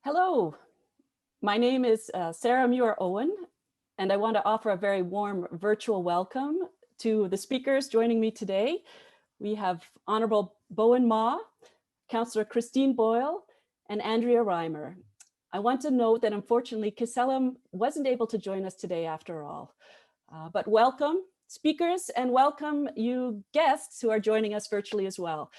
Hello, my name is Sarah Muir-Owen, and I want to offer a very warm virtual welcome to the speakers joining me today. We have Honorable Bowen Ma, Councillor Christine Boyle, and Andrea Reimer. I want to note that unfortunately, Kiselam wasn't able to join us today after all. But welcome speakers and welcome you guests who are joining us virtually as well.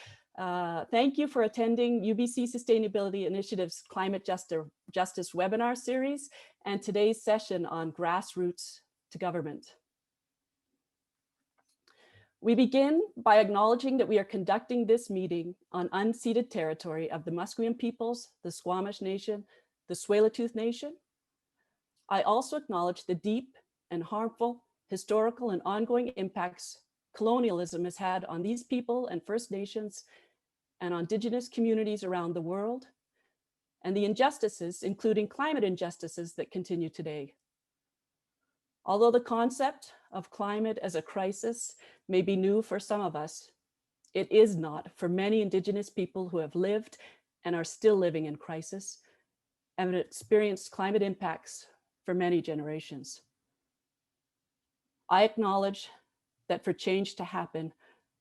Thank you for attending UBC Sustainability Initiative's Climate Justice webinar series and today's session on grassroots to government. We begin by acknowledging that we are conducting this meeting on unceded territory of the Musqueam peoples, the Squamish Nation, the Tsleil-Waututh Nation. I also acknowledge the deep and harmful historical and ongoing impacts colonialism has had on these people and First Nations and on Indigenous communities around the world, and the injustices, including climate injustices, that continue today. Although the concept of climate as a crisis may be new for some of us, it is not for many Indigenous people who have lived and are still living in crisis and have experienced climate impacts for many generations. I acknowledge that for change to happen,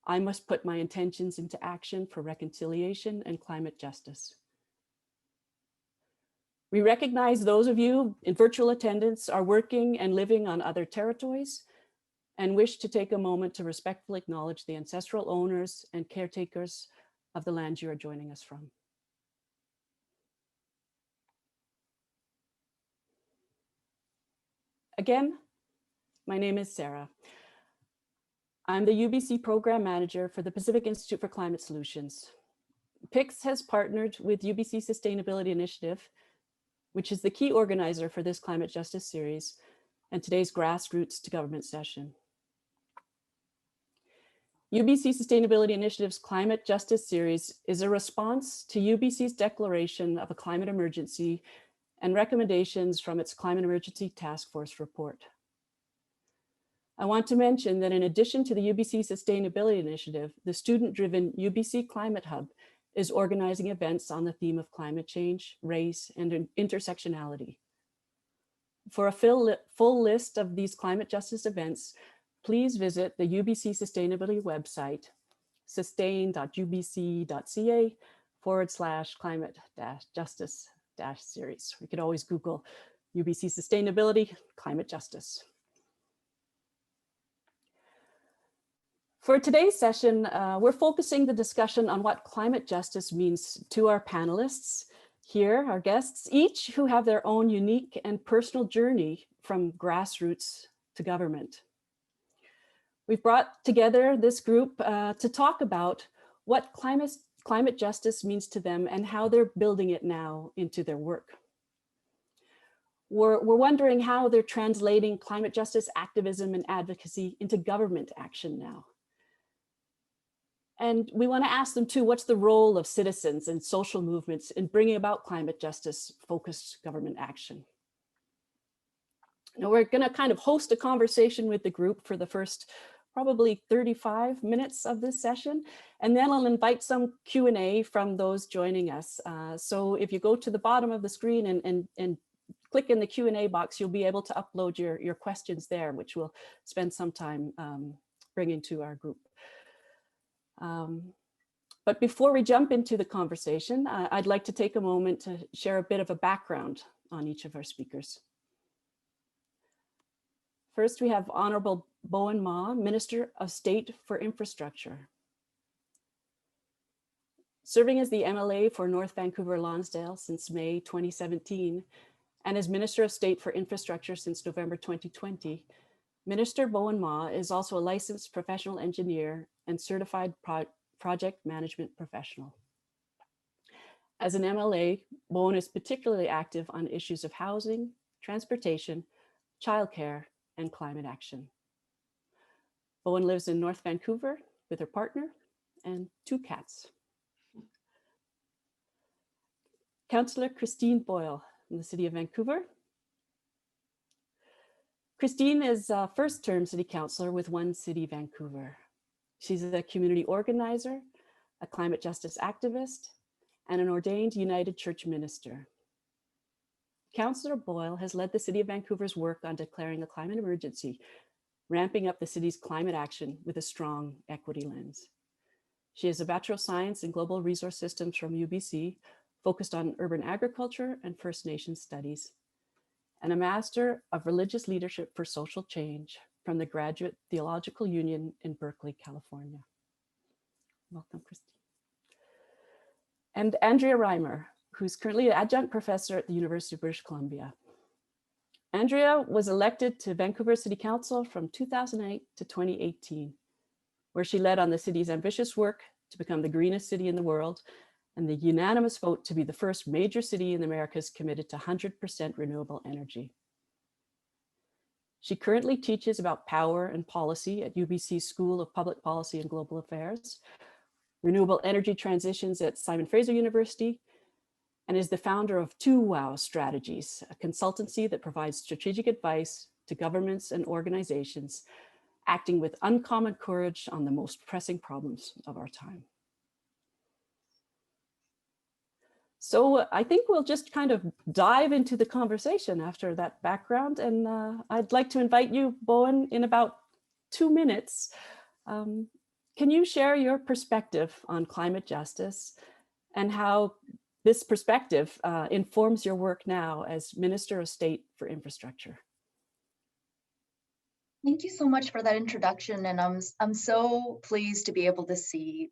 I must put my intentions into action for reconciliation and climate justice. We recognize those of you in virtual attendance are working and living on other territories and wish to take a moment to respectfully acknowledge the ancestral owners and caretakers of the land you are joining us from. Again, my name is Sarah. I'm the UBC Program Manager for the Pacific Institute for Climate Solutions. PICS has partnered with UBC Sustainability Initiative, which is the key organizer for this Climate Justice series and today's Grassroots to Government session. UBC Sustainability Initiative's Climate Justice series is a response to UBC's declaration of a climate emergency and recommendations from its Climate Emergency Task Force report. I want to mention that in addition to the UBC Sustainability Initiative, the student-driven UBC Climate Hub is organizing events on the theme of climate change, race, and intersectionality. For a full list of these climate justice events, please visit the UBC Sustainability website, sustain.ubc.ca/climate-justice-series. We could always Google UBC Sustainability Climate Justice. For today's session, we're focusing the discussion on what climate justice means to our panelists here, our guests, each who have their own unique and personal journey from grassroots to government. We've brought together this group to talk about what climate justice means to them and how they're building it now into their work. We're wondering how they're translating climate justice activism and advocacy into government action now. And we want to ask them too, what's the role of citizens and social movements in bringing about climate justice focused government action? Now we're going to kind of host a conversation with the group for the first probably 35 minutes of this session, and then I'll invite some Q&A from those joining us. So if you go to the bottom of the screen and click in the Q&A box, you'll be able to upload your questions there, which we'll spend some time bringing to our group. But before we jump into the conversation, I'd like to take a moment to share a bit of a background on each of our speakers. First, we have Honorable Bowen Ma, Minister of State for Infrastructure. Serving as the MLA for North Vancouver Lonsdale since May 2017, and as Minister of State for Infrastructure since November 2020, Minister Bowen Ma is also a licensed professional engineer and certified project management professional. As an MLA, Bowen is particularly active on issues of housing, transportation, childcare, and climate action. Bowen lives in North Vancouver with her partner and 2 cats. Councillor Christine Boyle in the City of Vancouver. Christine is a first-term City Councillor with One City Vancouver. She's a community organizer, a climate justice activist, and an ordained United Church minister. Councillor Boyle has led the City of Vancouver's work on declaring a climate emergency, ramping up the city's climate action with a strong equity lens. She has a Bachelor of Science in Global Resource Systems from UBC, focused on urban agriculture and First Nations studies, and a Master of Religious Leadership for Social Change from the Graduate Theological Union in Berkeley, California. Welcome, Christine. And Andrea Reimer, who's currently an adjunct professor at the University of British Columbia. Andrea was elected to Vancouver City Council from 2008 to 2018, where she led on the city's ambitious work to become the greenest city in the world and the unanimous vote to be the first major city in the Americas committed to 100% renewable energy. She currently teaches about power and policy at UBC's School of Public Policy and Global Affairs, renewable energy transitions at Simon Fraser University, and is the founder of 2 Wow Strategies, a consultancy that provides strategic advice to governments and organizations acting with uncommon courage on the most pressing problems of our time. So I think we'll just kind of dive into the conversation after that background. And I'd like to invite you, Bowen, in about 2 minutes. Can you share your perspective on climate justice and how this perspective informs your work now as Minister of State for Infrastructure? Thank you so much for that introduction, and I'm so pleased to be able to see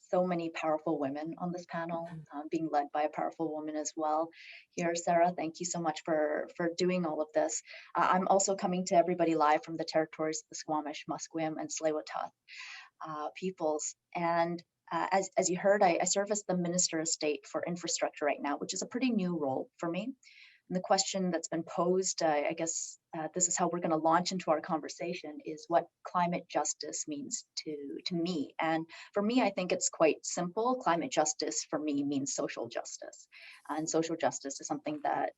so many powerful women on this panel, being led by a powerful woman as well. Here, Sarah, thank you so much for doing all of this. I'm also coming to everybody live from the territories of the Squamish, Musqueam, and Tsleil-Waututh peoples. And as you heard, I serve as the Minister of State for Infrastructure right now, which is a pretty new role for me. And the question that's been posed, I guess this is how we're going to launch into our conversation, is what climate justice means to me. And for me, I think it's quite simple. Climate justice for me means social justice. And social justice is something that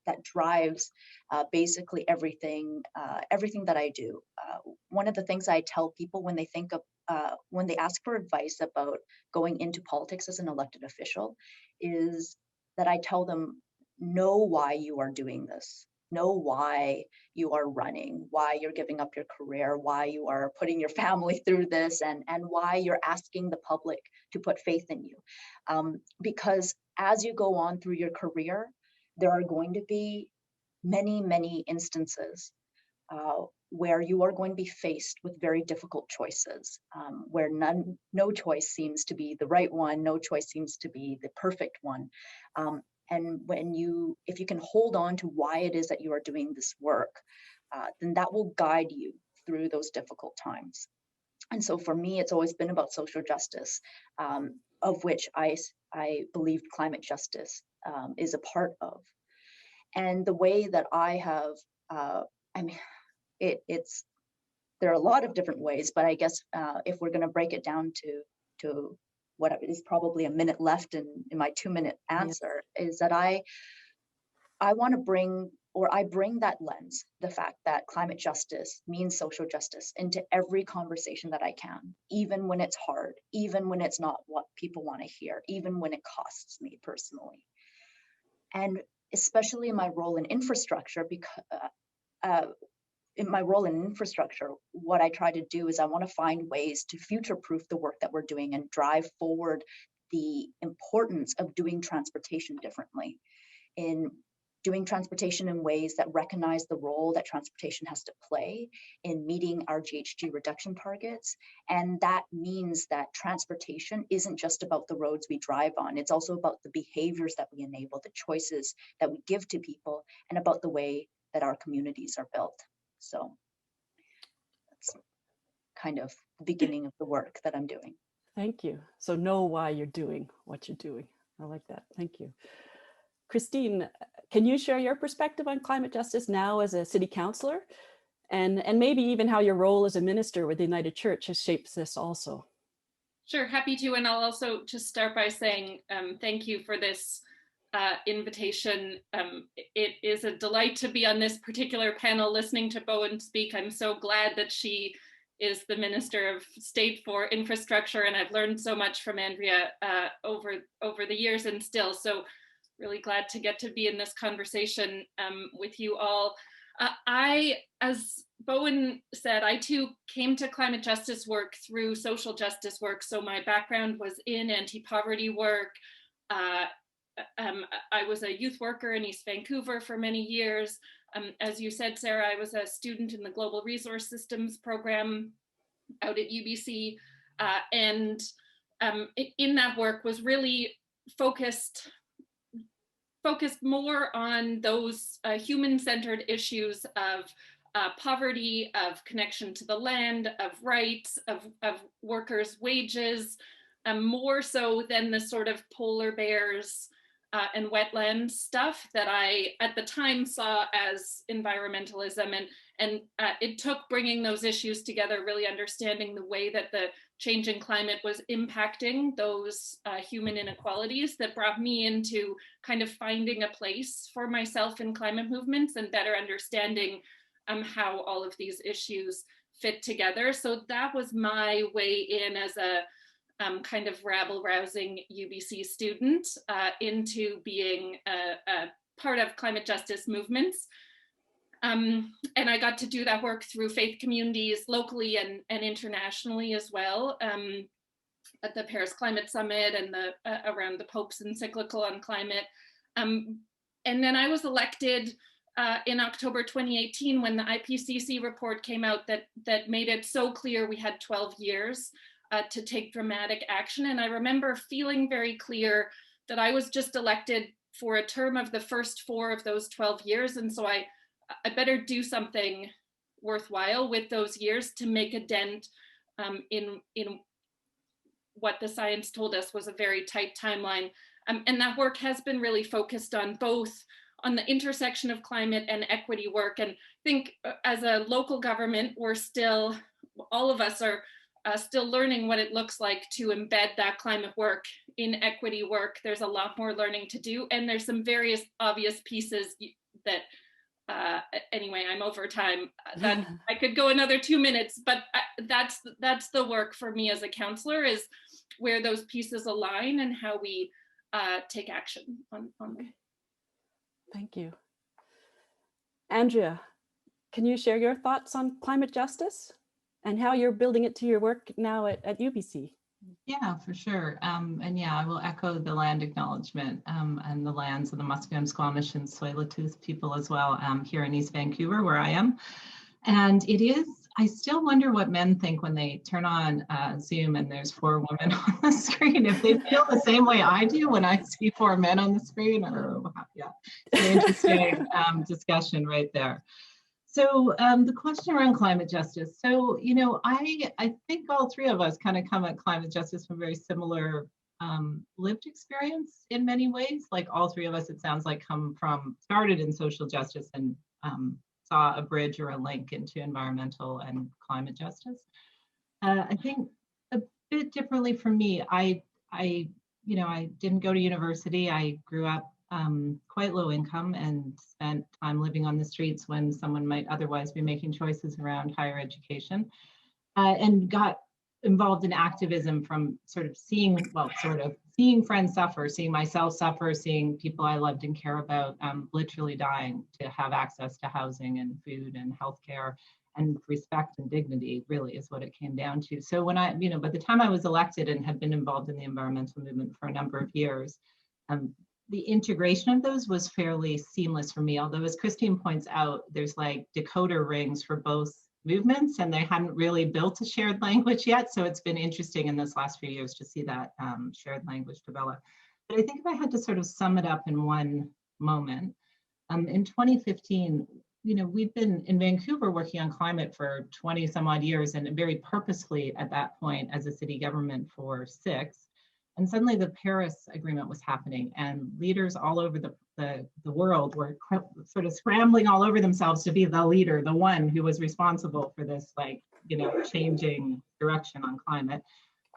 that drives basically everything that I do. One of the things I tell people when they think of when they ask for advice about going into politics as an elected official is that I tell them, know why you are doing this, know why you are running, why you're giving up your career, why you are putting your family through this, and why you're asking the public to put faith in you. Because as you go on through your career, there are going to be many, many instances where you are going to be faced with very difficult choices, where no choice seems to be the right one, no choice seems to be the perfect one. And if you can hold on to why it is that you are doing this work, then that will guide you through those difficult times. And so for me, it's always been about social justice, of which I believe climate justice is a part of. And the way that I have, there are a lot of different ways, but I guess if we're going to break it down to what is probably a minute left in my 2-minute answer, is that I want to bring that lens, the fact that climate justice means social justice, into every conversation that I can, even when it's hard, even when it's not what people want to hear, even when it costs me personally. And especially in my role in infrastructure, because in my role in infrastructure, what I try to do is I want to find ways to future-proof the work that we're doing and drive forward the importance of doing transportation differently, in doing transportation in ways that recognize the role that transportation has to play in meeting our GHG reduction targets. And that means that transportation isn't just about the roads we drive on, it's also about the behaviors that we enable, the choices that we give to people, and about the way that our communities are built. So that's kind of the beginning of the work that I'm doing. Thank you. So know why you're doing what you're doing. I like that. Thank you. Christine, can you share your perspective on climate justice now as a city councillor, and maybe even how your role as a minister with the United Church has shaped this also? Sure, happy to. And I'll also just start by saying thank you for this invitation. It is a delight to be on this particular panel listening to Bowen speak. I'm so glad that she is the Minister of State for Infrastructure, and I've learned so much from Andrea over the years and still. So really glad to get to be in this conversation with you all. As Bowen said, I too came to climate justice work through social justice work. So my background was in anti-poverty work. I was a youth worker in East Vancouver for many years. As you said, Sarah, I was a student in the Global Resource Systems program out at UBC. And in that work was really focused more on those human-centered issues of poverty, of connection to the land, of rights, of workers' wages, more so than the sort of polar bears and wetland stuff that I at the time saw as environmentalism. And it took bringing those issues together, really understanding the way that the changing climate was impacting those human inequalities, that brought me into kind of finding a place for myself in climate movements and better understanding how all of these issues fit together. So that was my way in as a kind of rabble-rousing UBC student into being a part of climate justice movements. And I got to do that work through faith communities locally and internationally as well, at the Paris Climate Summit and around the Pope's encyclical on climate. And then I was elected in October 2018 when the IPCC report came out that made it so clear we had 12 years to take dramatic action. And I remember feeling very clear that I was just elected for a term of the first 4 of those 12 years. And so I better do something worthwhile with those years to make a dent in what the science told us was a very tight timeline. And that work has been really focused on both on the intersection of climate and equity work. And I think as a local government, we're still, all of us are still learning what it looks like to embed that climate work in equity work. There's a lot more learning to do. And there's some various obvious pieces that, anyway, I'm over time. That I could go another 2 minutes, but that's the work for me as a counselor, is where those pieces align and how we take action on them. Thank you. Andrea, can you share your thoughts on climate justice and how you're building it to your work now at UBC? Yeah, for sure. And yeah, I will echo the land acknowledgement and the lands of the Musqueam, Squamish, and Tsleil-Waututh people as well here in East Vancouver, where I am. And it is, I still wonder what men think when they turn on Zoom and there's 4 women on the screen, if they feel the same way I do when I see 4 men on the screen. Or yeah, it's an interesting discussion right there. So the question around climate justice. So, you know, I think all 3 of us kind of come at climate justice from very similar lived experience in many ways. Like all 3 of us, it sounds like, started in social justice and saw a bridge or a link into environmental and climate justice. I think a bit differently for me, I didn't go to university. I grew up quite low income and spent time living on the streets when someone might otherwise be making choices around higher education, and got involved in activism from seeing friends suffer, seeing myself suffer, seeing people I loved and care about literally dying to have access to housing and food and healthcare and respect and dignity, really is what it came down to. So when by the time I was elected and had been involved in the environmental movement for a number of years, the integration of those was fairly seamless for me. Although, as Christine points out, there's like decoder rings for both movements and they hadn't really built a shared language yet. So it's been interesting in this last few years to see that shared language develop. But I think if I had to sort of sum it up in one moment, in 2015, we'd been in Vancouver working on climate for 20 some odd years, and very purposefully at that point as a city government for 6. And suddenly the Paris Agreement was happening, and leaders all over the world were sort of scrambling all over themselves to be the leader, the one who was responsible for this, changing direction on climate.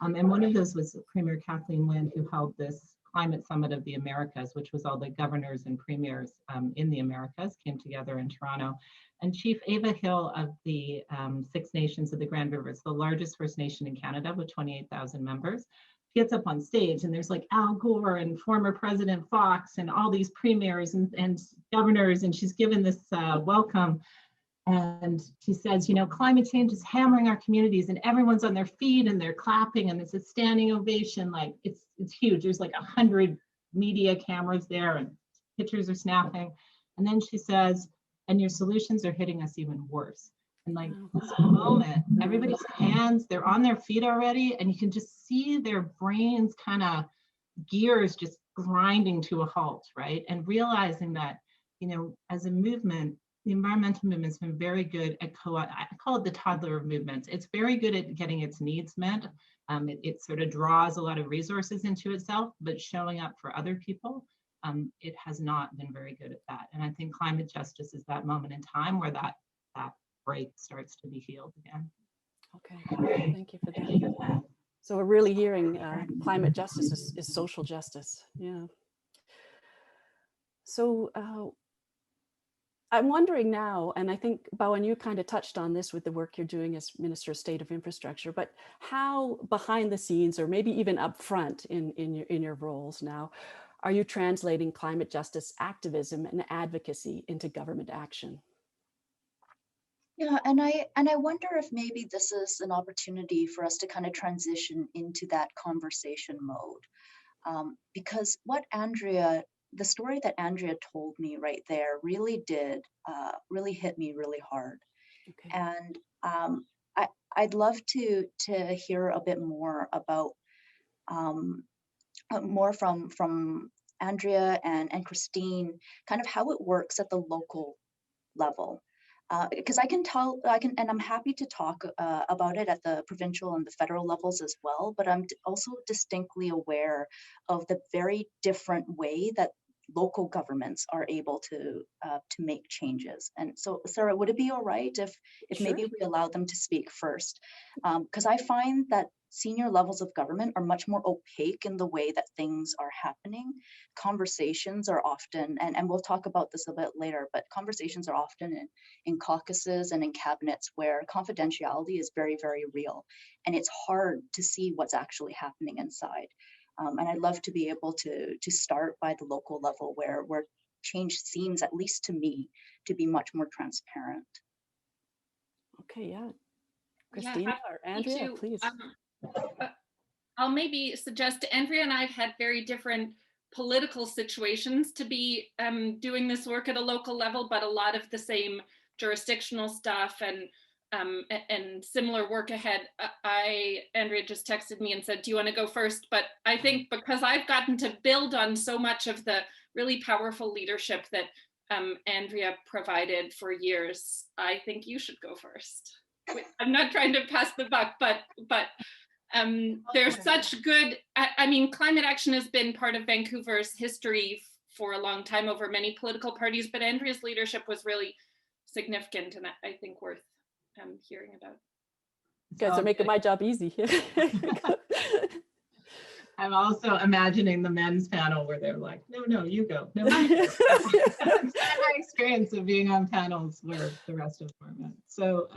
And one of those was Premier Kathleen Wynne, who held this Climate Summit of the Americas, which was all the governors and premiers in the Americas came together in Toronto. And Chief Ava Hill of the 6 Nations of the Grand Rivers, the largest First Nation in Canada with 28,000 members, gets up on stage and there's like Al Gore and former President Fox and all these premiers and governors, and she's given this welcome. And she says, you know, climate change is hammering our communities, and everyone's on their feet and they're clapping, and it's a standing ovation. Like it's huge. There's like 100 media cameras there and pictures are snapping. And then she says, and your solutions are hitting us even worse. And like this moment, everybody's hands, they're on their feet already, and you can just see their brains kind of gears just grinding to a halt, right? And realizing that, you know, as a movement, the environmental movement's been very good at I call it the toddler of movements. It's very good at getting its needs met. It sort of draws a lot of resources into itself, but showing up for other people, it has not been very good at that. And I think climate justice is that moment in time where that break starts to be healed again. Okay, thank you for that. So we're really hearing climate justice is social justice. Yeah. So I'm wondering now, and I think, Bowen, you kind of touched on this with the work you're doing as Minister of State of Infrastructure, but how behind the scenes, or maybe even up front in your roles now, are you translating climate justice activism and advocacy into government action? Yeah, and I wonder if maybe this is an opportunity for us to kind of transition into that conversation mode, because the story that Andrea told me right there really did really hit me really hard. Okay. And I'd love to hear a bit more about more from Andrea and Christine, kind of how it works at the local level. Because and I'm happy to talk about it at the provincial and the federal levels as well, but I'm also distinctly aware of the very different way that local governments are able to make changes. And so, Sarah, would it be all right if Sure. maybe we allow them to speak first? Because I find that senior levels of government are much more opaque in the way that things are happening. Conversations are often, and we'll talk about this a bit later, but conversations are often in caucuses and in cabinets where confidentiality is very, very real. And it's hard to see what's actually happening inside. And I'd love to be able to start by the local level where change seems, at least to me, to be much more transparent. Okay, yeah. Christina or Andrea, please. I'll maybe suggest, Andrea and I have had very different political situations to be doing this work at a local level, but a lot of the same jurisdictional stuff and similar work ahead. Andrea just texted me and said, do you want to go first? But I think because I've gotten to build on so much of the really powerful leadership that Andrea provided for years, I think you should go first. I'm not trying to pass the buck, but there's such good, I mean, climate action has been part of Vancouver's history for a long time over many political parties, but Andrea's leadership was really significant and I think worth hearing about. You guys are making my job easy. I'm also imagining the men's panel where they're like, no, you go. No, that's my experience of being on panels where the rest of them are men. So,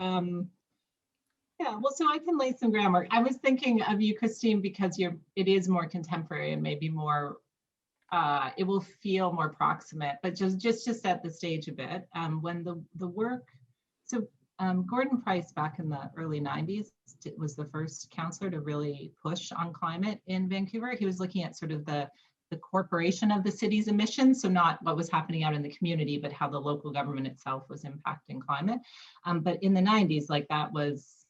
yeah, well, so I can lay some groundwork. I was thinking of you, Christine, because it is more contemporary and maybe more, it will feel more proximate, but just to set the stage a bit, when the work, so Gordon Price back in the early 90s was the first councillor to really push on climate in Vancouver. He was looking at sort of the corporation of the city's emissions, so not what was happening out in the community, but how the local government itself was impacting climate. But in the 90s, like that was,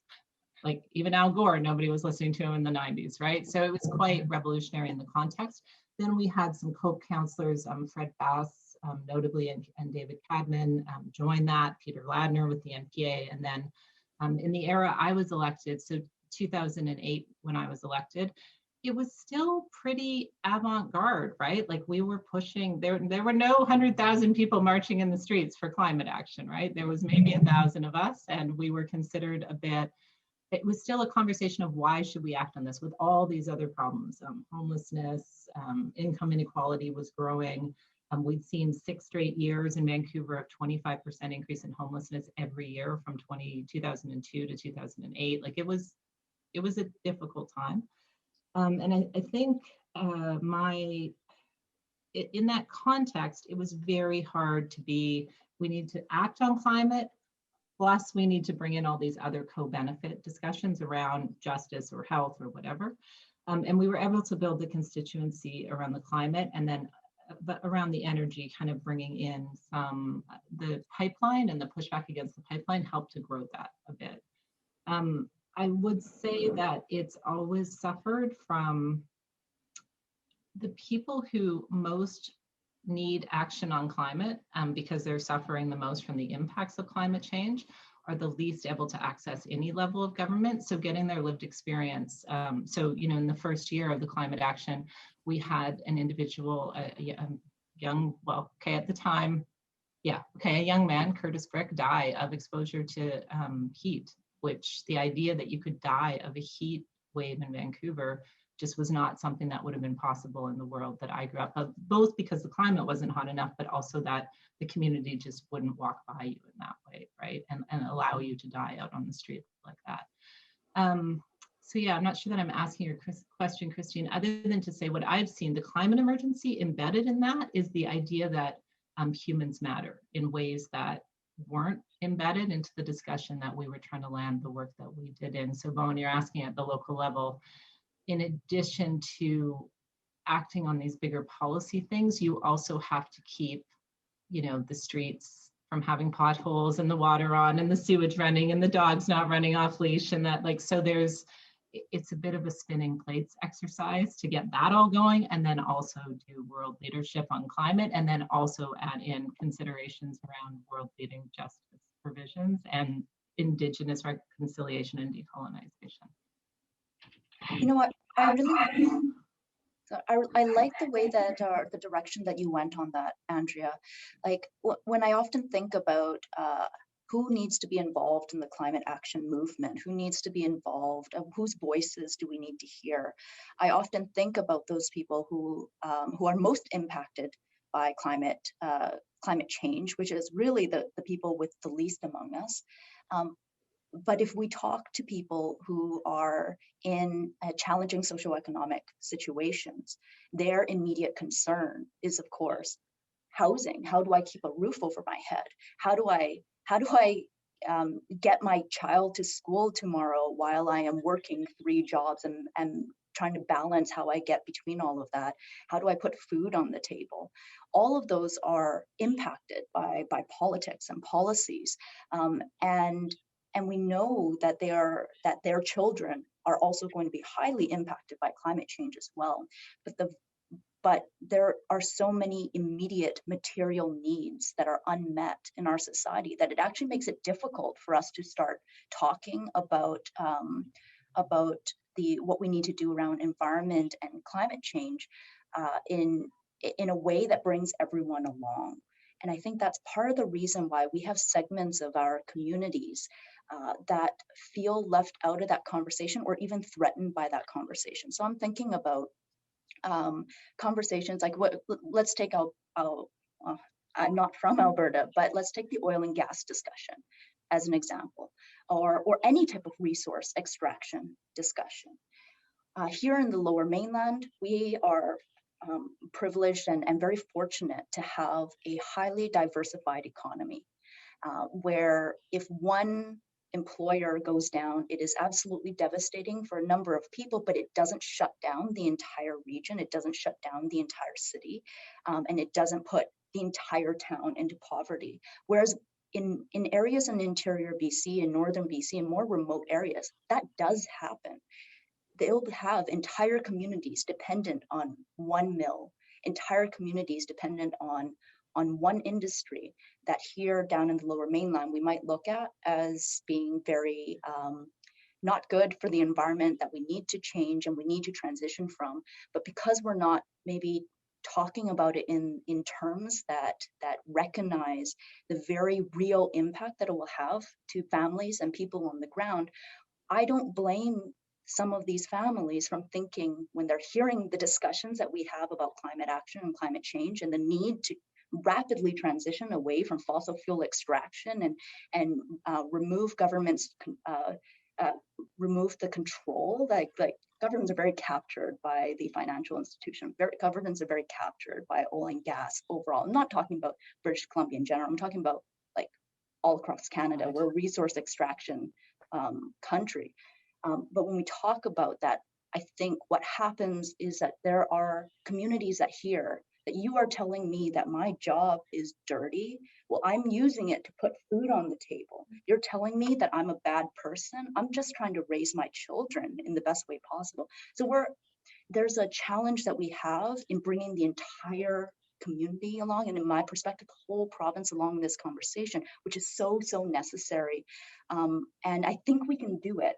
like even Al Gore, nobody was listening to him in the 90s, right? So it was quite revolutionary in the context. Then we had some co-councillors, Fred Bass, notably, and David Cadman joined that, Peter Ladner with the NPA. And then in the era I was elected, so 2008 when I was elected, it was still pretty avant-garde, right? Like we were pushing, there were no 100,000 people marching in the streets for climate action, right? There was maybe 1,000 of us, and we were considered a bit, it was still a conversation of why should we act on this with all these other problems. Homelessness, income inequality was growing. We'd seen 6 straight years in Vancouver of 25% increase in homelessness every year from 2002 to 2008. Like it was a difficult time. And I think in that context, it was very hard to be, we need to act on climate, plus we need to bring in all these other co-benefit discussions around justice or health or whatever. And we were able to build the constituency around the climate, and then but around the energy, kind of bringing in some, the pipeline and the pushback against the pipeline helped to grow that a bit. I would say that it's always suffered from the people who most need action on climate, because they're suffering the most from the impacts of climate change, are the least able to access any level of government. So getting their lived experience. So, you know, in the first year of the climate action, we had an individual, a young, well, okay, at the time, yeah, okay, a young man, Curtis Brick, die of exposure to heat, which the idea that you could die of a heat wave in Vancouver just was not something that would have been possible in the world that I grew up of, both because the climate wasn't hot enough, but also that the community just wouldn't walk by you in that way, right? And allow you to die out on the street like that. So yeah, I'm not sure that I'm asking your question, Christine, other than to say what I've seen, the climate emergency embedded in that is the idea that humans matter in ways that weren't embedded into the discussion that we were trying to land the work that we did in. So Bowen, you're asking at the local level, in addition to acting on these bigger policy things, you also have to keep, you know, the streets from having potholes and the water on and the sewage running and the dogs not running off leash, and that, like, so it's a bit of a spinning plates exercise to get that all going, and then also do world leadership on climate, and then also add in considerations around world leading justice provisions and Indigenous reconciliation and decolonization. You know what, I like the way that the direction that you went on that, Andrea. Like when I often think about who needs to be involved in the climate action movement, who needs to be involved, whose voices do we need to hear? I often think about those people who are most impacted by climate change, which is really the people with the least among us. But if we talk to people who are in challenging socioeconomic situations, their immediate concern is, of course, housing. How do I keep a roof over my head? How do I get my child to school tomorrow while I am working 3 jobs and trying to balance how I get between all of that? How do I put food on the table? All of those are impacted by politics and policies, and we know that their children are also going to be highly impacted by climate change as well. But there are so many immediate material needs that are unmet in our society that it actually makes it difficult for us to start talking about what we need to do around environment and climate change in a way that brings everyone along. And I think that's part of the reason why we have segments of our communities that feel left out of that conversation or even threatened by that conversation. So I'm thinking about conversations like let's take I'm not from Alberta, but let's take the oil and gas discussion as an example, or any type of resource extraction discussion. Here in the Lower Mainland, we are privileged and very fortunate to have a highly diversified economy, where if one employer goes down, it is absolutely devastating for a number of people, but it doesn't shut down the entire region. It doesn't shut down the entire city, and it doesn't put the entire town into poverty. Whereas in areas in interior BC, in northern BC, and more remote areas, that does happen. They'll have entire communities dependent on one mill, entire communities dependent on one industry that here down in the Lower Mainland, we might look at as being very not good for the environment that we need to change and we need to transition from. But because we're not maybe talking about it in terms that recognize the very real impact that it will have to families and people on the ground, I don't blame some of these families from thinking, when they're hearing the discussions that we have about climate action and climate change and the need to rapidly transition away from fossil fuel extraction and remove government's remove the control. Like governments are very captured by the financial institution. Governments are very captured by oil and gas overall. I'm not talking about British Columbia in general. I'm talking about like all across Canada. We're a resource extraction country. But when we talk about that, I think what happens is that there are communities that hear that you are telling me that my job is dirty. Well, I'm using it to put food on the table. You're telling me that I'm a bad person. I'm just trying to raise my children in the best way possible. So there's a challenge that we have in bringing the entire community along, and in my perspective, the whole province along this conversation, which is so necessary. And I think we can do it.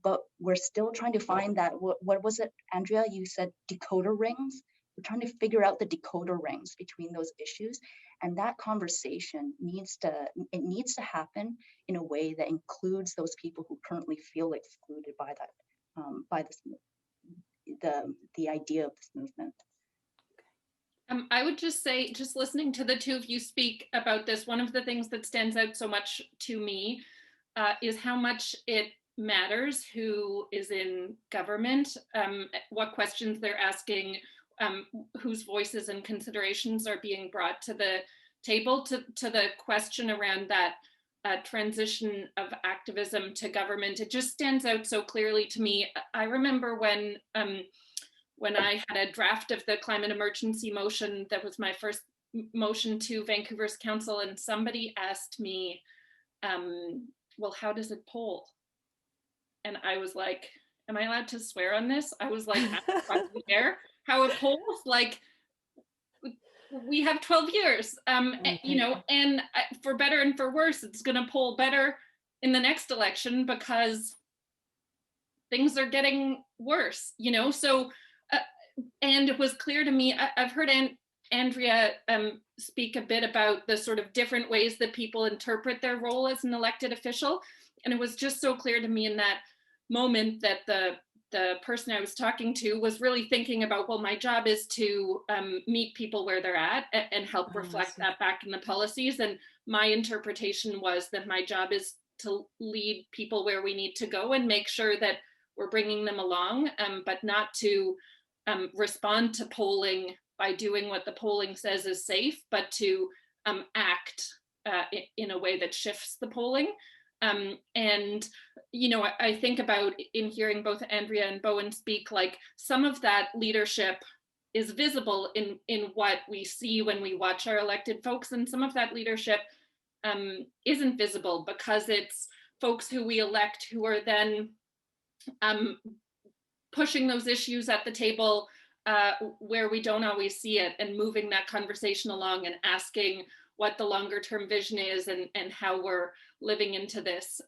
But we're still trying to find that, what was it, Andrea? You said decoder rings. We're trying to figure out the decoder rings between those issues. And that conversation needs to happen in a way that includes those people who currently feel excluded by that, by this, the idea of this movement. I would just say, just listening to the two of you speak about this, one of the things that stands out so much to me is how much it matters who is in government, what questions they're asking, whose voices and considerations are being brought to the table, to the question around that transition of activism to government. It just stands out so clearly to me. I remember when I had a draft of the climate emergency motion, that was my first motion to Vancouver's council, and somebody asked me, well, how does it poll? And I was like, am I allowed to swear on this? I was like, care how it polls? Like, we have 12 years, you know, and for better and for worse, it's going to poll better in the next election because things are getting worse, you know? So, and it was clear to me, I've heard Andrea speak a bit about the sort of different ways that people interpret their role as an elected official. And it was just so clear to me in that moment that the person I was talking to was really thinking about, well, my job is to meet people where they're at and help reflect that back in the policies. And my interpretation was that my job is to lead people where we need to go and make sure that we're bringing them along, but not to respond to polling by doing what the polling says is safe, but to act in a way that shifts the polling. And, you know, I think about, in hearing both Andrea and Bowen speak, like some of that leadership is visible in what we see when we watch our elected folks, and some of that leadership isn't visible because it's folks who we elect who are then pushing those issues at the table where we don't always see it, and moving that conversation along and asking what the longer term vision is and how we're living into this.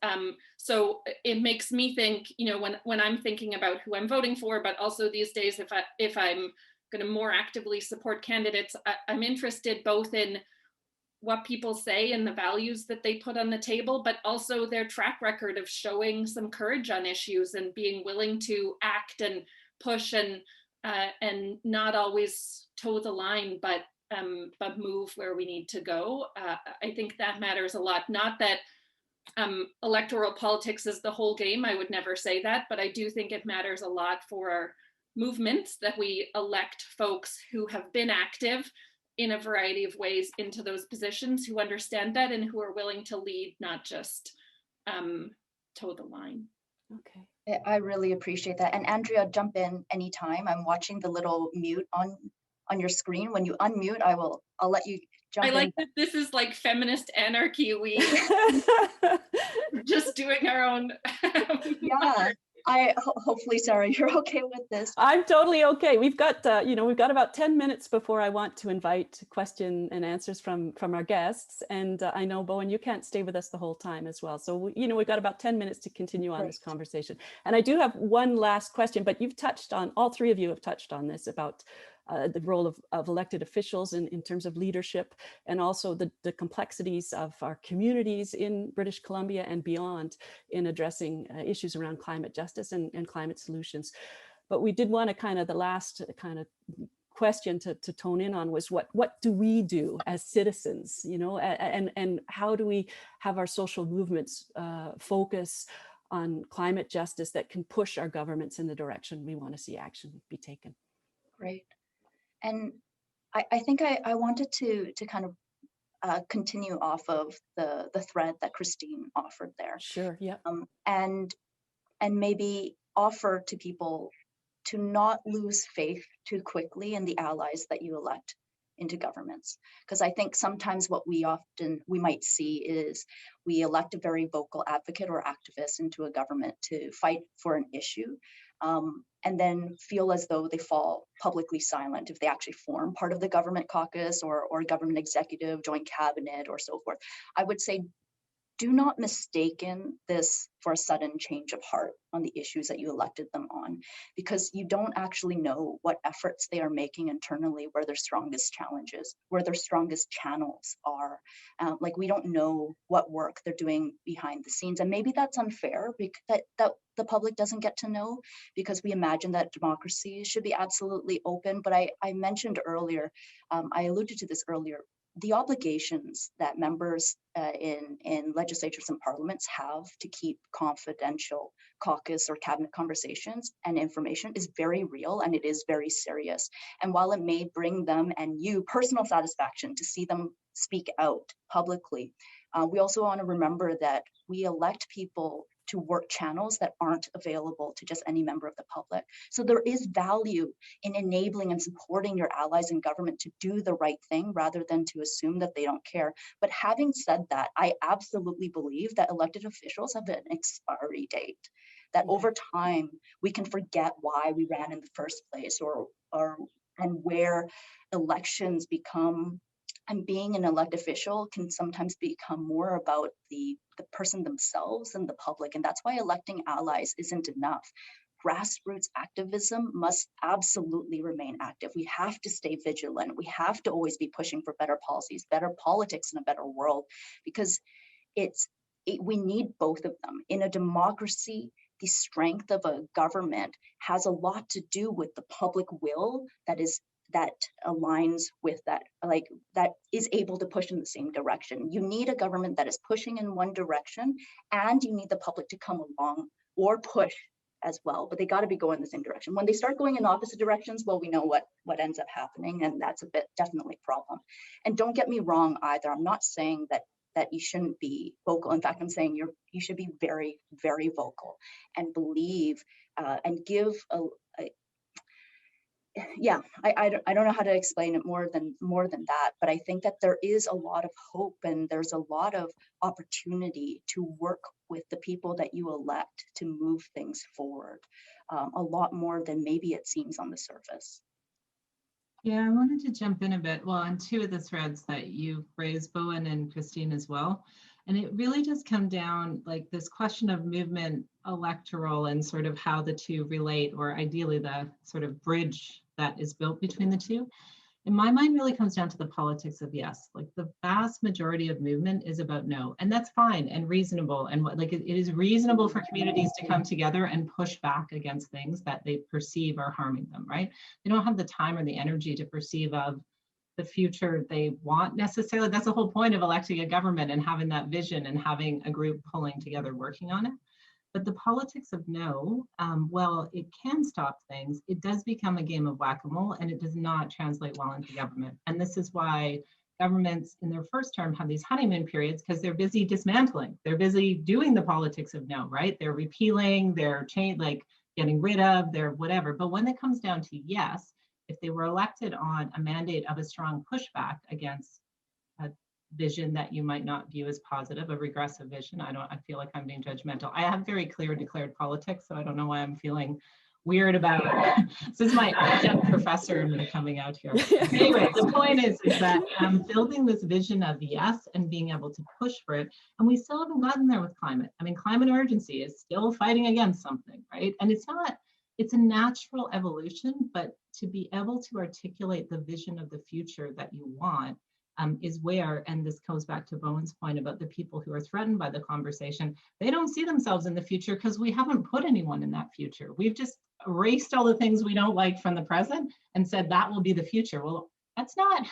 So it makes me think, you know, when I'm thinking about who I'm voting for, but also these days, if I'm going to more actively support candidates, I'm interested both in what people say and the values that they put on the table, but also their track record of showing some courage on issues and being willing to act and push and not always toe the line, but move where we need to go. I think that matters a lot. Not that electoral politics is the whole game. I would never say that, but I do think it matters a lot for our movements that we elect folks who have been active in a variety of ways into those positions, who understand that and who are willing to lead, not just toe the line. Okay. I really appreciate that. And Andrea, jump in anytime. I'm watching the little mute on your screen. When you unmute, I'll let you jump in. I like that this is like feminist anarchy. We just doing our own. Yeah. Hopefully, Sarah, you're okay with this. I'm totally okay. We've got, you know, we've got about 10 minutes before I want to invite question and answers from our guests. And I know, Bowen, you can't stay with us the whole time as well. So, you know, we've got about 10 minutes to continue on this conversation. And I do have one last question, but you've touched on, all three of you have touched on this about the role of elected officials in terms of leadership, and also the complexities of our communities in British Columbia and beyond in addressing issues around climate justice and climate solutions. But we did want to kind of, the last kind of question to tone in on was what do we do as citizens, you know, and how do we have our social movements focus on climate justice that can push our governments in the direction we want to see action be taken. Great. And I think I wanted to kind of continue off of the thread that Christine offered there. Sure, yeah. And maybe offer to people to not lose faith too quickly in the allies that you elect into governments. Because I think sometimes what we might see is we elect a very vocal advocate or activist into a government to fight for an issue, and then feel as though they fall publicly silent if they actually form part of the government caucus or government executive, joint cabinet, or so forth. I would say, do not mistaken this for a sudden change of heart on the issues that you elected them on, because you don't actually know what efforts they are making internally, where their strongest challenges, where their strongest channels are. Like, we don't know what work they're doing behind the scenes. And maybe that's unfair, because that the public doesn't get to know, because we imagine that democracy should be absolutely open. But I mentioned earlier, I alluded to this earlier, the obligations that members in legislatures and parliaments have to keep confidential caucus or cabinet conversations and information is very real, and it is very serious. And while it may bring them and you personal satisfaction to see them speak out publicly, we also want to remember that we elect people to work channels that aren't available to just any member of the public. So there is value in enabling and supporting your allies in government to do the right thing rather than to assume that they don't care. But having said that, I absolutely believe that elected officials have an expiry date, that over time we can forget why we ran in the first place, and where elections become, and being an elected official can sometimes become more about the person themselves and the public. And that's why electing allies isn't enough. Grassroots activism must absolutely remain active. We have to stay vigilant. We have to always be pushing for better policies, better politics, and a better world, because we need both of them. In a democracy, the strength of a government has a lot to do with the public will that aligns with that, like, that is able to push in the same direction. You need a government that is pushing in one direction, and you need the public to come along or push as well, but they got to be going the same direction. When they start going in opposite directions, well, we know what ends up happening, and that's a bit definitely a problem. And don't get me wrong either. I'm not saying that you shouldn't be vocal. In fact, I'm saying you should be very, very vocal and believe and give I don't know how to explain it more than that, but I think that there is a lot of hope and there's a lot of opportunity to work with the people that you elect to move things forward, a lot more than maybe it seems on the surface. Yeah, I wanted to jump in a bit, well, on two of the threads that you raised, Bowen and Christine as well. And it really does come down, like, this question of movement electoral and sort of how the two relate, or ideally the sort of bridge that is built between the two. In my mind, really comes down to the politics of yes. Like, the vast majority of movement is about no, and that's fine and reasonable. And like, it is reasonable for communities to come together and push back against things that they perceive are harming them, right? They don't have the time or the energy to perceive of the future they want necessarily. That's the whole point of electing a government and having that vision and having a group pulling together, working on it. But the politics of no, well, it can stop things. It does become a game of whack-a-mole, and it does not translate well into government. And this is why governments in their first term have these honeymoon periods, because they're busy dismantling. They're busy doing the politics of no, right? They're repealing, they're getting rid of, they're whatever. But when it comes down to yes, if they were elected on a mandate of a strong pushback against a vision that you might not view as positive, a regressive vision. I feel like I'm being judgmental. I have very clear declared politics, so I don't know why I'm feeling weird about it. This is my adjunct professor in me coming out here. Anyway, the point is that building this vision of yes and being able to push for it, and we still haven't gotten there with climate. I mean, climate emergency is still fighting against something, right? And it's a natural evolution, but to be able to articulate the vision of the future that you want is where, and this goes back to Bowen's point about the people who are threatened by the conversation, they don't see themselves in the future because we haven't put anyone in that future. We've just erased all the things we don't like from the present and said that will be the future. Well, that's not,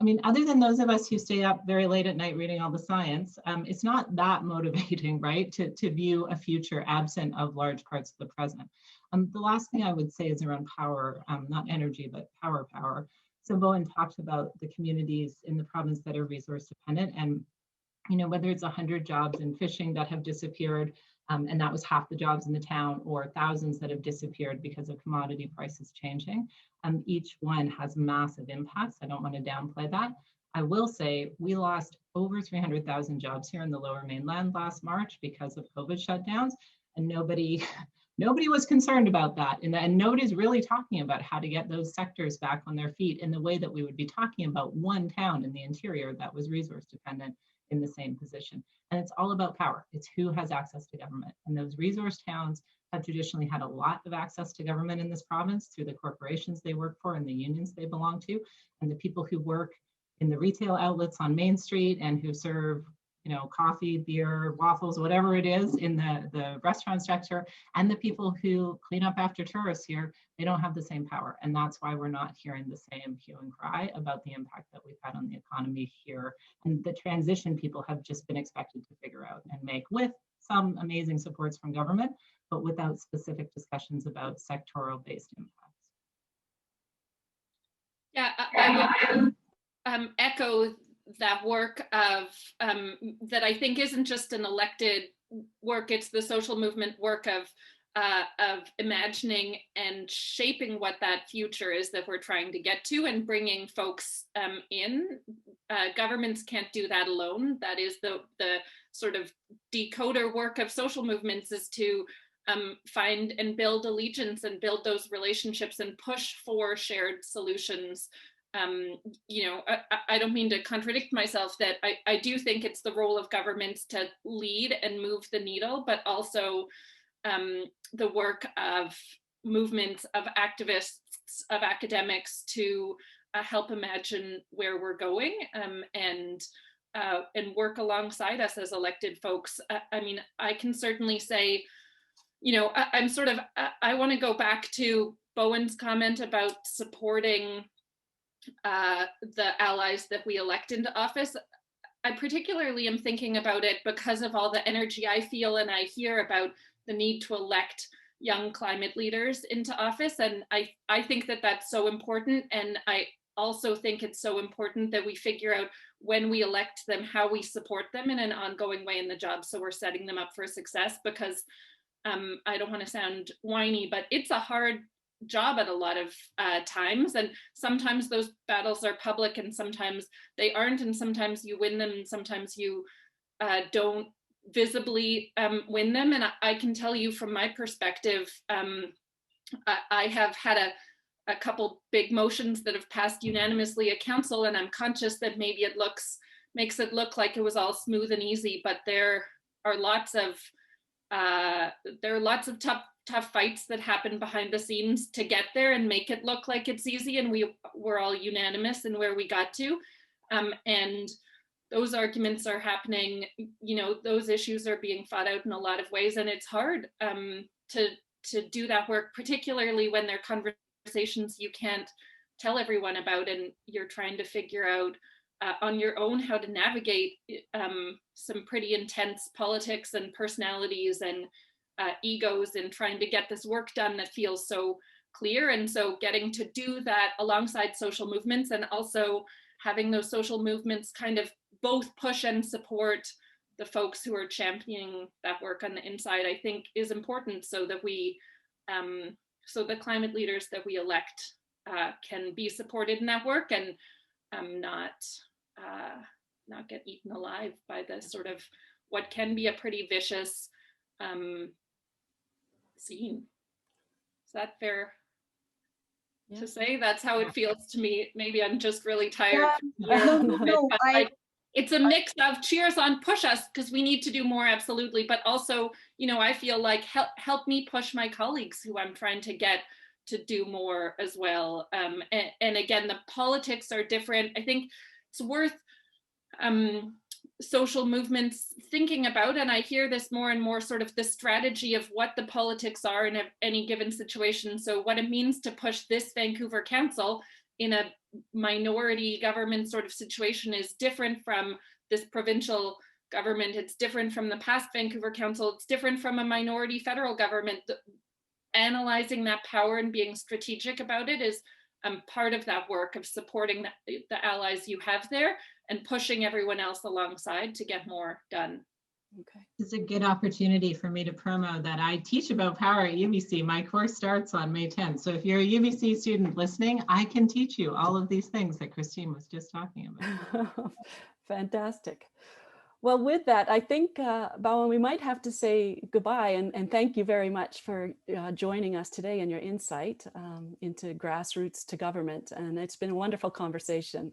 I mean, other than those of us who stay up very late at night reading all the science, it's not that motivating, right, to view a future absent of large parts of the present. The last thing I would say is around power, not energy, but power. So Bowen talked about the communities in the province that are resource dependent, and whether it's 100 jobs in fishing that have disappeared, and that was half the jobs in the town, or thousands that have disappeared because of commodity prices changing. Each one has massive impacts. I don't want to downplay that. I will say we lost over 300,000 jobs here in the Lower Mainland last March because of COVID shutdowns, and nobody was concerned about that. And nobody's really talking about how to get those sectors back on their feet in the way that we would be talking about one town in the interior that was resource dependent in the same position. And it's all about power. It's who has access to government. And those resource towns have traditionally had a lot of access to government in this province through the corporations they work for and the unions they belong to, and the people who work in the retail outlets on Main Street and who serve coffee, beer, waffles, whatever it is in the restaurant sector, and the people who clean up after tourists here, they don't have the same power. And that's why we're not hearing the same hue and cry about the impact that we've had on the economy here. And the transition people have just been expected to figure out and make, with some amazing supports from government, but without specific discussions about sectoral-based impacts. Yeah, I would echo that work of that I think isn't just an elected work, it's the social movement work of imagining and shaping what that future is that we're trying to get to, and bringing folks in. Governments can't do that alone. That is the sort of decoder work of social movements, is to find and build allegiance and build those relationships and push for shared solutions. I don't mean to contradict myself, that I do think it's the role of governments to lead and move the needle, but also the work of movements, of activists, of academics to help imagine where we're going, and work alongside us as elected folks. I mean, I can certainly say, I want to go back to Bowen's comment about supporting the allies that we elect into office. I particularly am thinking about it because of all the energy I feel and I hear about the need to elect young climate leaders into office. And I think that that's so important. And I also think it's so important that we figure out, when we elect them, how we support them in an ongoing way in the job, so we're setting them up for success. Because I don't want to sound whiny, but it's a hard job at a lot of times, and sometimes those battles are public and sometimes they aren't, and sometimes you win them and sometimes you don't visibly win them. And I can tell you from my perspective, I have had a couple big motions that have passed unanimously at council, and I'm conscious that maybe it makes it look like it was all smooth and easy, but there are lots of tough fights that happen behind the scenes to get there and make it look like it's easy, and we're all unanimous in where we got to. And those arguments are happening, those issues are being fought out in a lot of ways, and it's hard to do that work, particularly when they're conversations you can't tell everyone about, and you're trying to figure out on your own how to navigate some pretty intense politics and personalities and egos, and trying to get this work done that feels so clear. And so getting to do that alongside social movements, and also having those social movements kind of both push and support the folks who are championing that work on the inside, I think is important, so that we, so the climate leaders that we elect can be supported in that work, and not get eaten alive by the sort of what can be a pretty vicious scene. Is that fair to say? That's how it feels to me. Maybe I'm just really tired. It's a mix of cheers on, push us, because we need to do more, absolutely, but also, I feel like help me push my colleagues who I'm trying to get to do more as well. And again, the politics are different. I think it's worth social movements thinking about, and I hear this more and more, sort of the strategy of what the politics are in any given situation. So what it means to push this Vancouver council in a minority government sort of situation is different from this provincial government. It's different from the past Vancouver Council. It's different from a minority federal government. Analyzing that power and being strategic about it is part of that work of supporting the allies you have there and pushing everyone else alongside to get more done. Okay. It's a good opportunity for me to promo that I teach about power at UBC. My course starts on May 10th. So if you're a UBC student listening, I can teach you all of these things that Christine was just talking about. Fantastic. Well, with that, I think, Bowen, we might have to say goodbye and thank you very much for joining us today and your insight into grassroots to government. And it's been a wonderful conversation.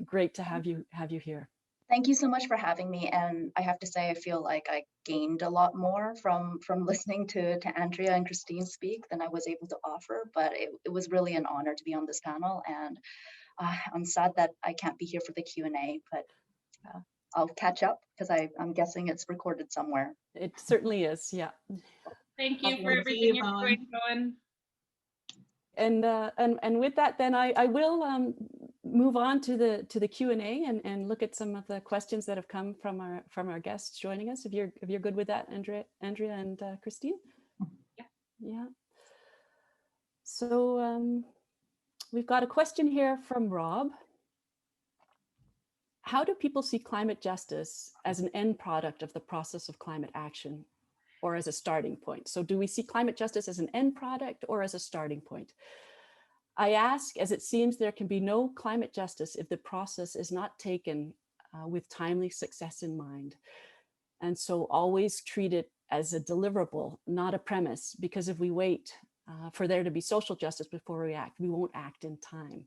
Great to have you here. Thank you so much for having me. And I have to say, I feel like I gained a lot more from listening to Andrea and Christine speak than I was able to offer. But it was really an honor to be on this panel. And I'm sad that I can't be here for the Q&A, but I'll catch up because I'm guessing it's recorded somewhere. It certainly is, yeah. Thank you for everything you're doing, Bowen. And with that, then I will move on to the Q&A and look at some of the questions that have come from our guests joining us. If you're good with that, Andrea and Christine. Yeah. So we've got a question here from Rob. How do people see climate justice as an end product of the process of climate action or as a starting point? So do we see climate justice as an end product or as a starting point? I ask, as it seems there can be no climate justice if the process is not taken with timely success in mind. And so always treat it as a deliverable, not a premise, because if we wait for there to be social justice before we act, we won't act in time.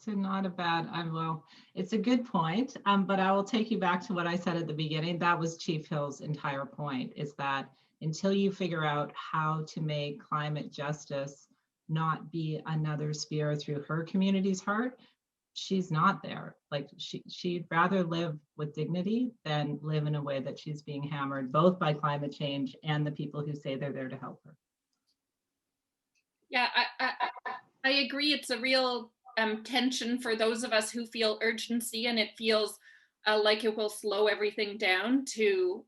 So not a bad, well, it's a good point, but I will take you back to what I said at the beginning. That was Chief Hill's entire point, is that until you figure out how to make climate justice not be another spear through her community's heart, she's not there. Like she'd rather live with dignity than live in a way that she's being hammered both by climate change and the people who say they're there to help her. Yeah, I agree. It's a real tension for those of us who feel urgency, and it feels like it will slow everything down to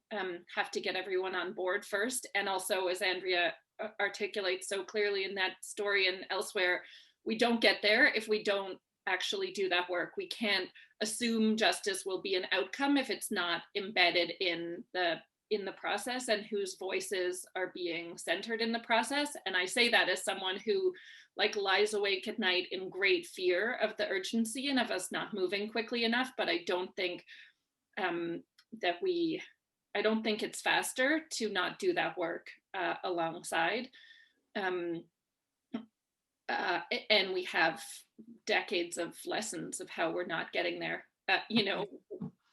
have to get everyone on board first. And also, as Andrea articulates so clearly in that story and elsewhere, we don't get there if we don't actually do that work. We can't assume justice will be an outcome if it's not embedded in the process and whose voices are being centered in the process. And I say that as someone who lies awake at night in great fear of the urgency and of us not moving quickly enough. But I don't think I don't think it's faster to not do that work alongside. And we have decades of lessons of how we're not getting there.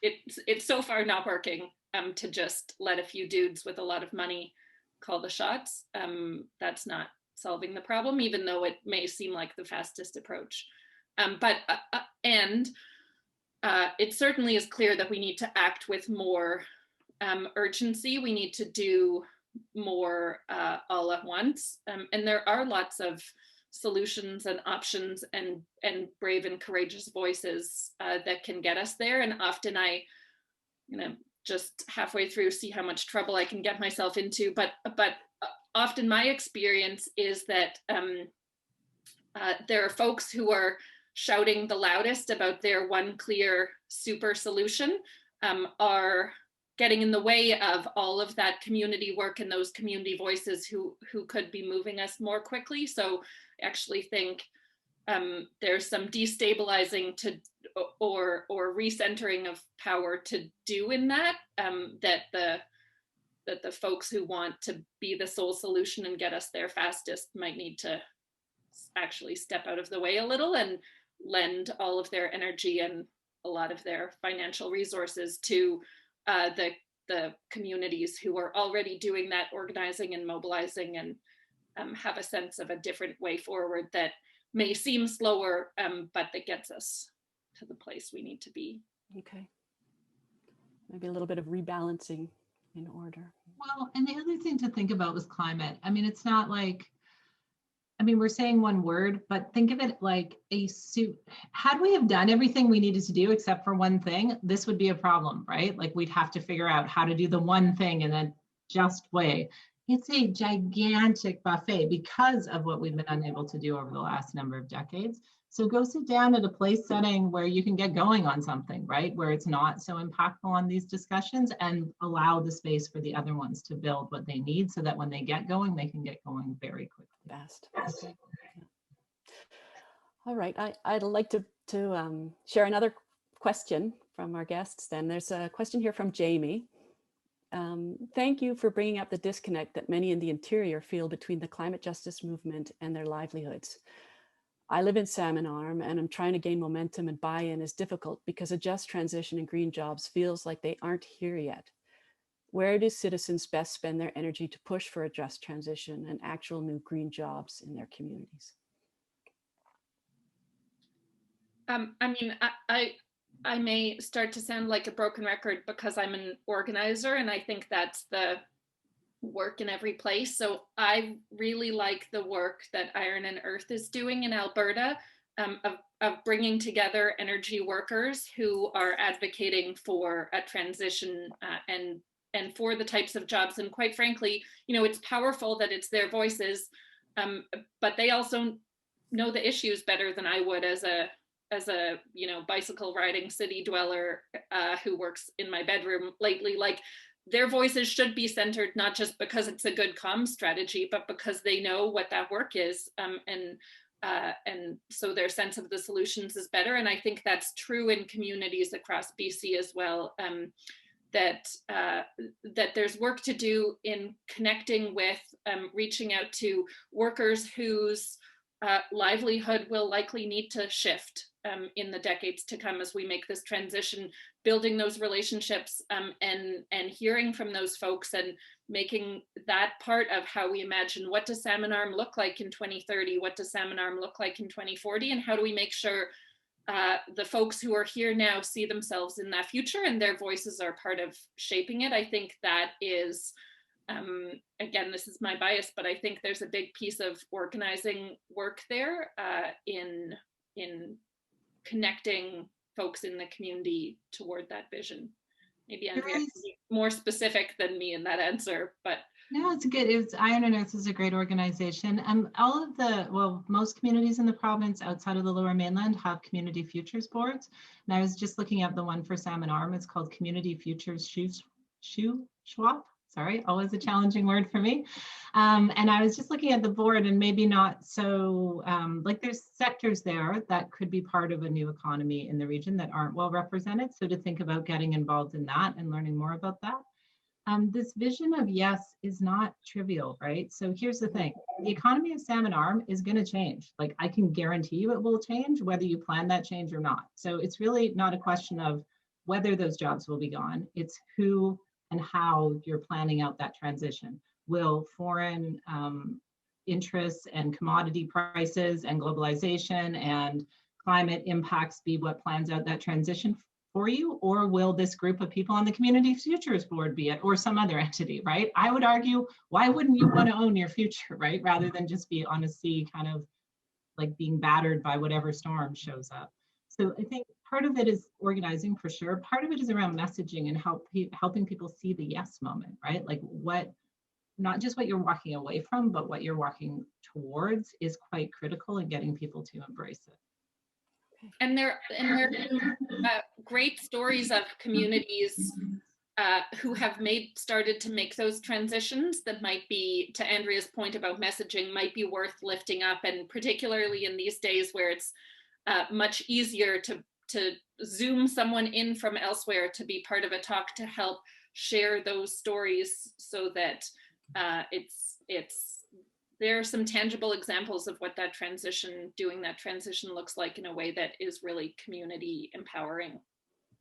It's so far not working to just let a few dudes with a lot of money call the shots. That's not solving the problem, even though it may seem like the fastest approach. It certainly is clear that we need to act with more urgency. We need to do more all at once. And there are lots of solutions and options and brave and courageous voices that can get us there. And often I, just halfway through see how much trouble I can get myself into. But often my experience is that there are folks who are shouting the loudest about their one clear super solution are getting in the way of all of that community work and those community voices who could be moving us more quickly. So I actually think there's some destabilizing or recentering of power to do in that, that the folks who want to be the sole solution and get us there fastest might need to actually step out of the way a little and lend all of their energy and a lot of their financial resources to the communities who are already doing that organizing and mobilizing and have a sense of a different way forward that may seem slower, but that gets us to the place we need to be. Okay. Maybe a little bit of rebalancing in order. Well, and the other thing to think about with climate, I mean, it's not like I mean, we're saying one word, but think of it like a suit. Had we have done everything we needed to do except for one thing, this would be a problem, right? Like we'd have to figure out how to do the one thing in a just way. It's a gigantic buffet because of what we've been unable to do over the last number of decades. So go sit down at a place setting where you can get going on something, right? Where it's not so impactful on these discussions, and allow the space for the other ones to build what they need so that when they get going, they can get going very quickly. Fast. Okay. Yeah. All right, I'd like to share another question from our guests then. There's a question here from Jamie. Thank you for bringing up the disconnect that many in the interior feel between the climate justice movement and their livelihoods. I live in Salmon Arm and I'm trying to gain momentum, and buy-in is difficult because a just transition and green jobs feels like they aren't here yet. Where do citizens best spend their energy to push for a just transition and actual new green jobs in their communities? I mean, I may start to sound like a broken record because I'm an organizer, and I think that's the work in every place. So I really like the work that Iron and Earth is doing in Alberta, of bringing together energy workers who are advocating for a transition and for the types of jobs. And quite frankly, you know, it's powerful that it's their voices, but they also know the issues better than I would as a you know, bicycle riding city dweller who works in my bedroom lately. Like, their voices should be centered not just because it's a good comms strategy, but because they know what that work is, and so their sense of the solutions is better. And I think that's true in communities across BC as well. That there's work to do in connecting with, reaching out to workers whose livelihood will likely need to shift in the decades to come as we make this transition, building those relationships, and hearing from those folks and making that part of how we imagine, what does Salmon Arm look like in 2030? What does Salmon Arm look like in 2040? And how do we make sure the folks who are here now see themselves in that future and their voices are part of shaping it? I think that is, again, this is my bias, but I think there's a big piece of organizing work there in connecting folks in the community toward that vision. Maybe Andrea can be more specific than me in that answer, but. No, it's good. It's Iron and Earth is a great organization. All of most communities in the province outside of the Lower Mainland have community futures boards. And I was just looking at the one for Salmon Arm. It's called Community Futures Swap. Sorry, always a challenging word for me. And I was just looking at the board, and maybe not so, like there's sectors there that could be part of a new economy in the region that aren't well represented. So to think about getting involved in that and learning more about that. This vision of yes is not trivial, right? So here's the thing, the economy of Salmon Arm is going to change. Like, I can guarantee you it will change whether you plan that change or not. So it's really not a question of whether those jobs will be gone. It's who and how you're planning out that transition. Will foreign interests and commodity prices and globalization and climate impacts be what plans out that transition for you? Or will this group of people on the Community Futures Board be it, or some other entity, right? I would argue, why wouldn't you want to own your future, right? Rather than just be on a sea, kind of like being battered by whatever storm shows up. So I think part of it is organizing for sure. Part of it is around messaging and helping people see the yes moment, right? Like what, not just what you're walking away from, but what you're walking towards is quite critical in getting people to embrace it. And there are great stories of communities who have started to make those transitions that might be, to Andrea's point about messaging, might be worth lifting up, and particularly in these days where it's much easier to Zoom someone in from elsewhere to be part of a talk, to help share those stories so that there are some tangible examples of what doing that transition looks like in a way that is really community empowering.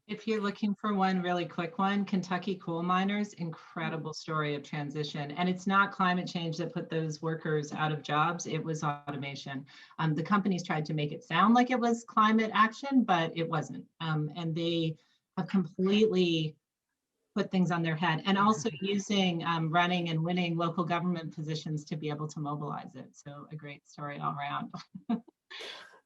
If you're looking for one really quick one, Kentucky coal miners, incredible story of transition. And it's not climate change that put those workers out of jobs, it was automation. The companies tried to make it sound like it was climate action, but it wasn't. And they have completely put things on their head, and also using running and winning local government positions to be able to mobilize it. So a great story all around.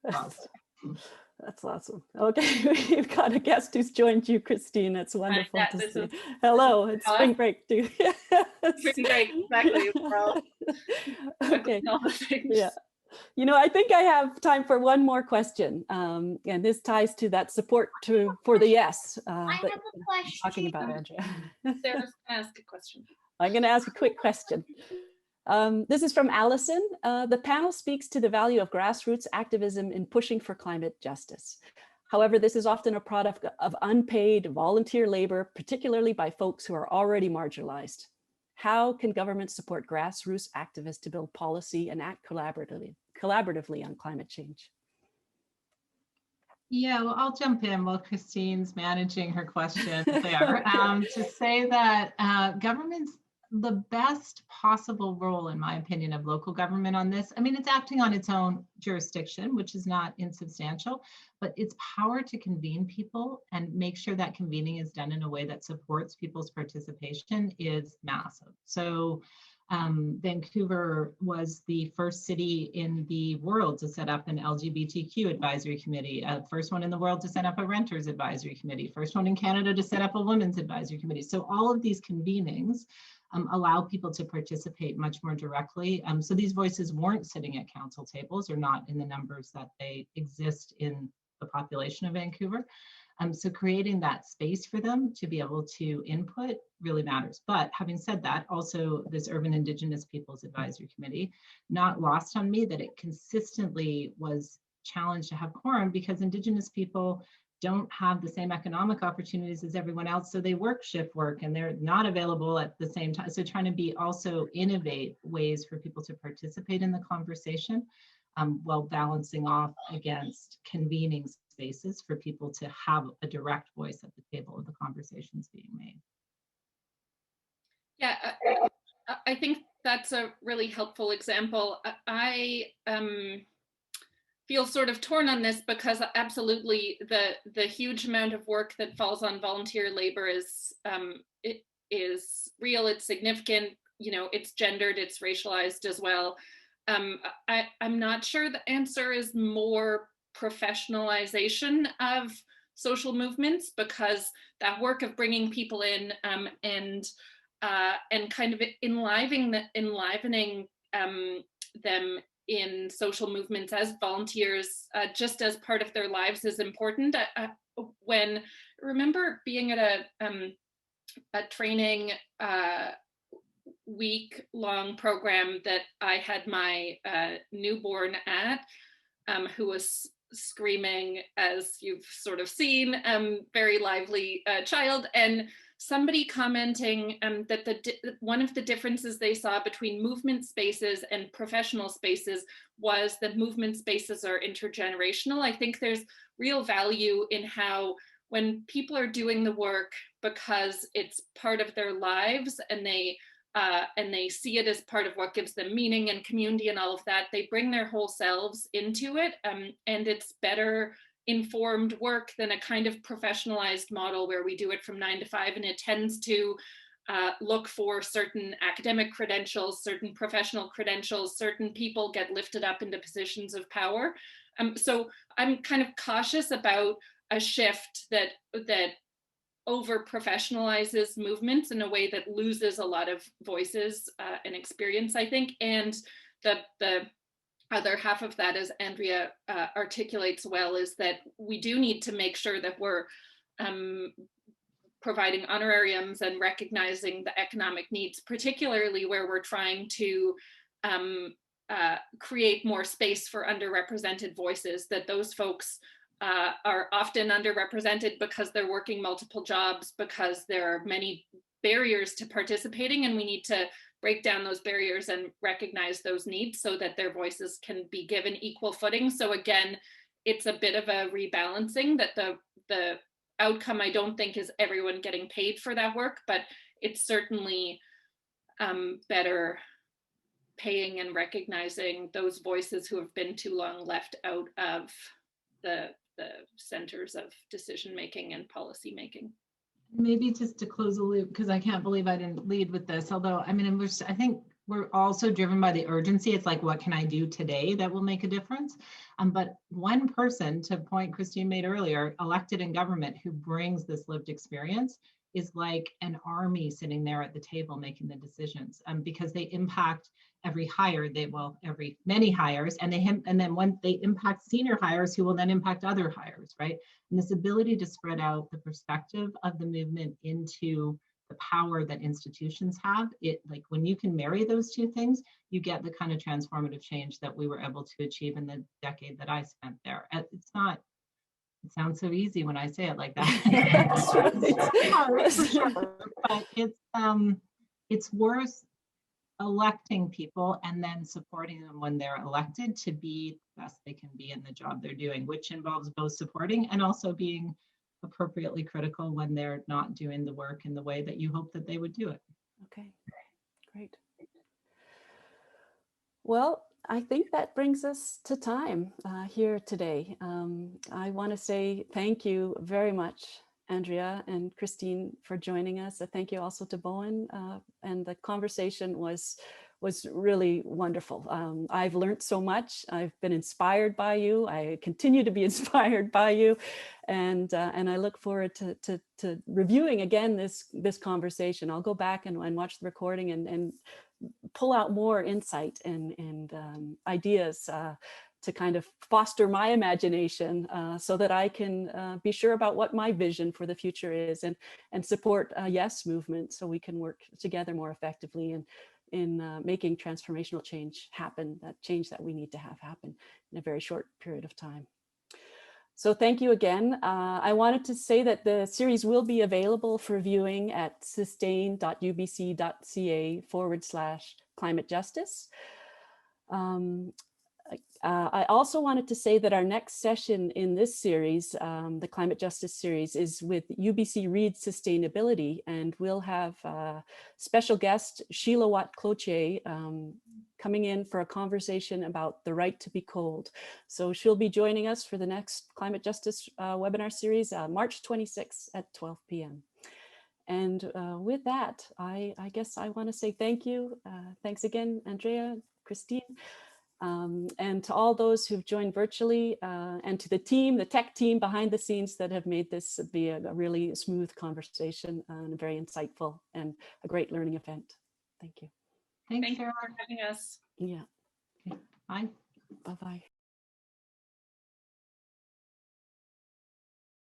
That's awesome. Okay, we've got a guest who's joined you, Christine. It's wonderful Yeah, to see. is Hello, it's spring break too. Spring break, exactly. Okay, yeah. You know, I think I have time for one more question, and this ties to that support for the yes I that have a you're question. talking about, Andrea. Sarah's gonna ask a question. I'm going to ask a quick question. This is from Allison. The panel speaks to the value of grassroots activism in pushing for climate justice. However, this is often a product of unpaid volunteer labor, particularly by folks who are already marginalized. How can governments support grassroots activists to build policy and act collaboratively on climate change? Yeah, well, I'll jump in while Christine's managing her question there. To say that governments, the best possible role, in my opinion, of local government on this, I mean, it's acting on its own jurisdiction, which is not insubstantial, but its power to convene people and make sure that convening is done in a way that supports people's participation is massive. So Vancouver was the first city in the world to set up an LGBTQ advisory committee, first one in the world to set up a renters advisory committee, first one in Canada to set up a women's advisory committee. So all of these convenings allow people to participate much more directly. So these voices weren't sitting at council tables, or not in the numbers that they exist in the population of Vancouver. So creating that space for them to be able to input really matters. But having said that, also this Urban Indigenous Peoples Advisory Committee, not lost on me that it consistently was challenged to have quorum because Indigenous people don't have the same economic opportunities as everyone else. So they work shift work and they're not available at the same time. So trying to be also innovate ways for people to participate in the conversation while balancing off against convening spaces for people to have a direct voice at the table of the conversations being made. Yeah, I think that's a really helpful example. I feel sort of torn on this because absolutely the huge amount of work that falls on volunteer labor is real, it's significant, you know, it's gendered, it's racialized as well. I'm not sure the answer is more professionalization of social movements, because that work of bringing people in and kind of enlivening them in social movements as volunteers, just as part of their lives, is important. When I remember being at a training week-long program that I had my newborn at, who was screaming, as you've sort of seen, very lively child, and somebody commenting that one of the differences they saw between movement spaces and professional spaces was that movement spaces are intergenerational. I think there's real value in how, when people are doing the work because it's part of their lives and they see it as part of what gives them meaning and community and all of that, they bring their whole selves into it, and it's better informed work than a kind of professionalized model where we do it from 9 to 5, and it tends to look for certain academic credentials, certain professional credentials, certain people get lifted up into positions of power. So I'm kind of cautious about a shift that over professionalizes movements in a way that loses a lot of voices and experience, I think. And the other half of that, as Andrea articulates well, is that we do need to make sure that we're providing honorariums and recognizing the economic needs, particularly where we're trying to create more space for underrepresented voices, that those folks are often underrepresented because they're working multiple jobs, because there are many barriers to participating, and we need to break down those barriers and recognize those needs so that their voices can be given equal footing. So again, it's a bit of a rebalancing, that the outcome, I don't think, is everyone getting paid for that work, but it's certainly better paying and recognizing those voices who have been too long left out of the centers of decision making and policy making. Maybe just to close the loop, because I can't believe I didn't lead with this, although, I mean, I think we're also driven by the urgency. It's like, what can I do today that will make a difference? But one person, to point Christine made earlier, elected in government who brings this lived experience is like an army sitting there at the table making the decisions, because they impact every hire, every many hires, and then when they impact senior hires who will then impact other hires, right? And this ability to spread out the perspective of the movement into the power that institutions have, like when you can marry those two things, you get the kind of transformative change that we were able to achieve in the decade that I spent there. It's not, it sounds so easy when I say it like that. That's right. Hard, for sure. But it's worth electing people and then supporting them when they're elected to be the best they can be in the job they're doing, which involves both supporting and also being appropriately critical when they're not doing the work in the way that you hope that they would do it. Okay, great. Well, I think that brings us to time here today. I want to say thank you very much, Andrea and Christine, for joining us. Thank you also to Bowen, and the conversation was really wonderful. I've learned so much. I've been inspired by you. I continue to be inspired by you, and I look forward to reviewing again this conversation. I'll go back and watch the recording and pull out more insight and ideas to kind of foster my imagination, so that I can be sure about what my vision for the future is, and support a Yes movement, so we can work together more effectively in making transformational change happen, that change that we need to have happen in a very short period of time. So thank you again. I wanted to say that the series will be available for viewing at sustain.ubc.ca/climate justice. I also wanted to say that our next session in this series, the Climate Justice series, is with UBC Read Sustainability, and we'll have special guest Sheila Watt-Cloutier coming in for a conversation about the right to be cold. So she'll be joining us for the next Climate Justice webinar series, March 26th at 12 p.m. And with that, I guess I want to say thank you. Thanks again, Andrea, Christine. And to all those who've joined virtually, and to the team, the tech team behind the scenes that have made this be a really smooth conversation and very insightful and a great learning event. Thank you. Thanks, Thank you Sarah. for having us. Yeah. Okay. Bye. Bye-bye.